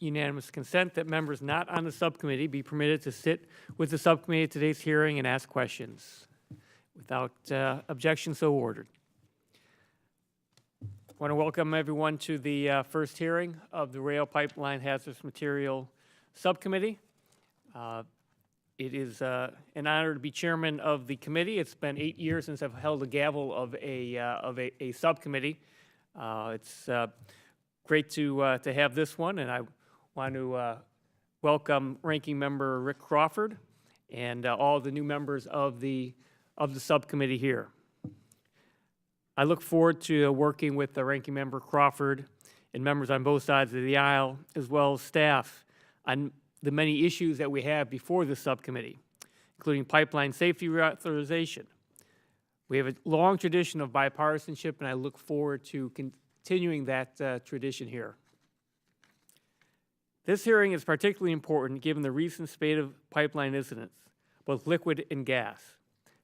unanimous consent that members not on the subcommittee be permitted to sit with the subcommittee at today's hearing and ask questions. Without objection, so ordered. I want to welcome everyone to the first hearing of the Rail Pipeline Hazardous Material Subcommittee. It is an honor to be chairman of the committee. It's been 8 years since I've held the gavel of a subcommittee. It's great to have this one, and I want to welcome Ranking Member Rick Crawford and all the new members of the subcommittee here. I look forward to working with the Ranking Member Crawford and members on both sides of the aisle, as well as staff, on the many issues that we have before the subcommittee, including pipeline safety reauthorization. We have a long tradition of bipartisanship, and I look forward to continuing that tradition here. This hearing is particularly important given the recent spate of pipeline incidents, both liquid and gas,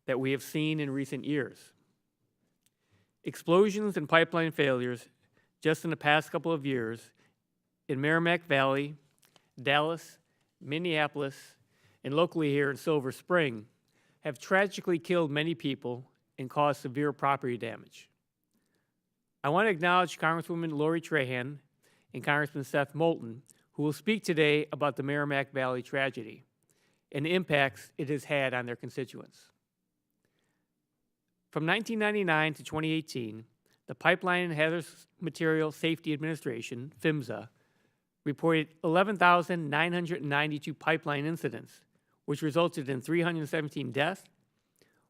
that we have seen in recent years. Explosions and pipeline failures just in the past couple of years in Merrimack Valley, Dallas, Minneapolis, and locally here in Silver Spring have tragically killed many people and caused severe property damage. I want to acknowledge Congresswoman Lori Trahan and Congressman Seth Moulton, who will speak today about the Merrimack Valley tragedy and the impacts it has had on their constituents. From 1999 to 2018, the Pipeline and Hazardous Material Safety Administration, PHMSA, reported 11,992 pipeline incidents, which resulted in 317 deaths,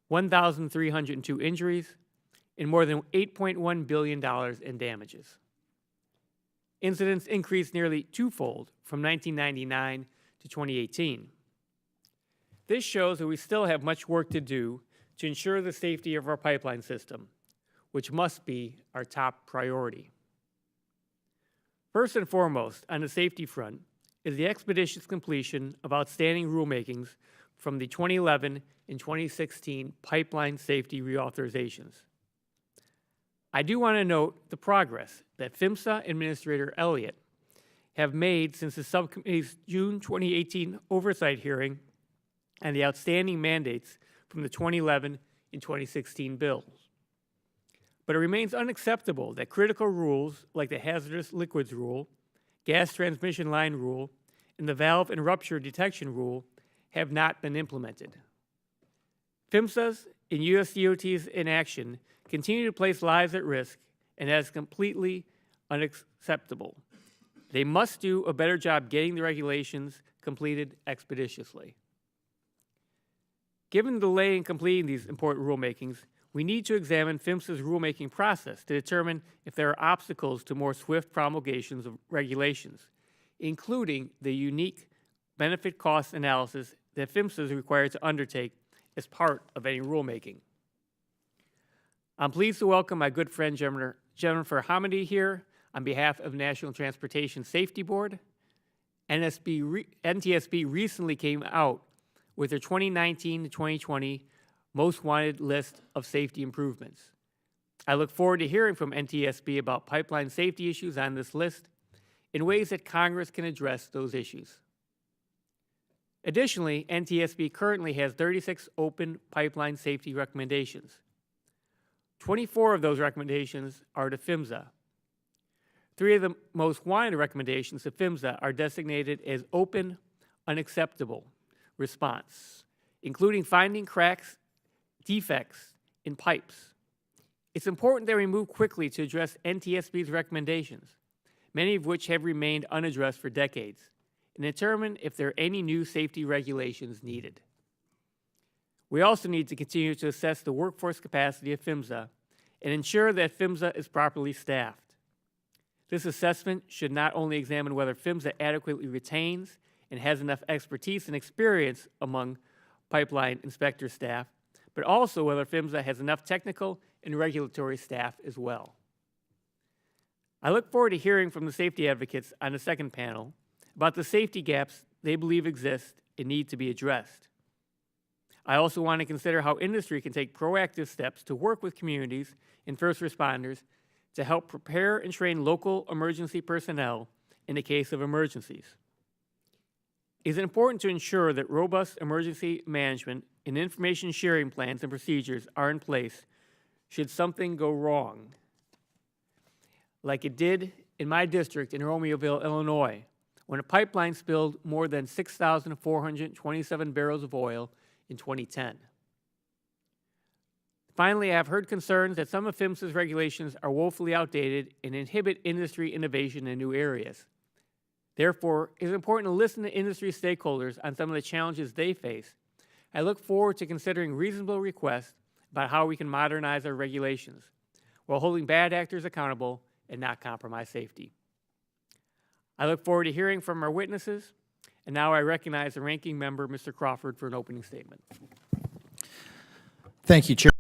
1,302 injuries, and more than $8.1 billion in damages. Incidents increased nearly twofold from 1999 to 2018. This shows that we still have much work to do to ensure the safety of our pipeline system, which must be our top priority. First and foremost, on the safety front, is the expeditious completion of outstanding rulemakings from the 2011 and 2016 pipeline safety reauthorizations. I do want to note the progress that PHMSA Administrator Elliott have made since the subcommittee's June 2018 oversight hearing and the outstanding mandates from the 2011 and 2016 bills. But it remains unacceptable that critical rules like the hazardous liquids rule, gas transmission line rule, and the valve and rupture detection rule have not been implemented. PHMSA's and USDOT's inaction continue to place lives at risk, and that is completely unacceptable. They must do a better job getting the regulations completed expeditiously. Given the delay in completing these important rulemakings, we need to examine PHMSA's rulemaking process to determine if there are obstacles to more swift promulgations of regulations, including the unique benefit cost analysis that PHMSA is required to undertake as part of any rulemaking. I'm pleased to welcome my good friend Jennifer Hamady here on behalf of National Transportation Safety Board. NTSB recently came out with their 2019 to 2020 Most Wanted list of safety improvements. I look forward to hearing from NTSB about pipeline safety issues on this list in ways that Congress can address those issues. Additionally, NTSB currently has 36 open pipeline safety recommendations. 24 of those recommendations are to PHMSA. 3 of the most wanted recommendations to PHMSA are designated as open, unacceptable response, including finding cracks, defects in pipes. It's important that we move quickly to address NTSB's recommendations, many of which have remained unaddressed for decades, and determine if there are any new safety regulations needed. We also need to continue to assess the workforce capacity of PHMSA and ensure that PHMSA is properly staffed. This assessment should not only examine whether PHMSA adequately retains and has enough expertise and experience among pipeline inspector staff, but also whether PHMSA has enough technical and regulatory staff as well. I look forward to hearing from the safety advocates on the second panel about the safety gaps they believe exist and need to be addressed. I also want to consider how industry can take proactive steps to work with communities and first responders to help prepare and train local emergency personnel in the case of emergencies. It is important to ensure that robust emergency management and information sharing plans and procedures are in place should something go wrong, like it did in my district in Romeoville, Illinois, when a pipeline spilled more than 6,427 barrels of oil in 2010. Finally, I have heard concerns that some of PHMSA's regulations are woefully outdated and inhibit industry innovation in new areas. Therefore, it is important to listen to industry stakeholders on some of the challenges they face. I look forward to considering reasonable requests about how we can modernize our regulations while holding bad actors accountable and not compromise safety. I look forward to hearing from our witnesses, and now I recognize the ranking member, Mr. Crawford, for an opening statement. Thank you, Chair.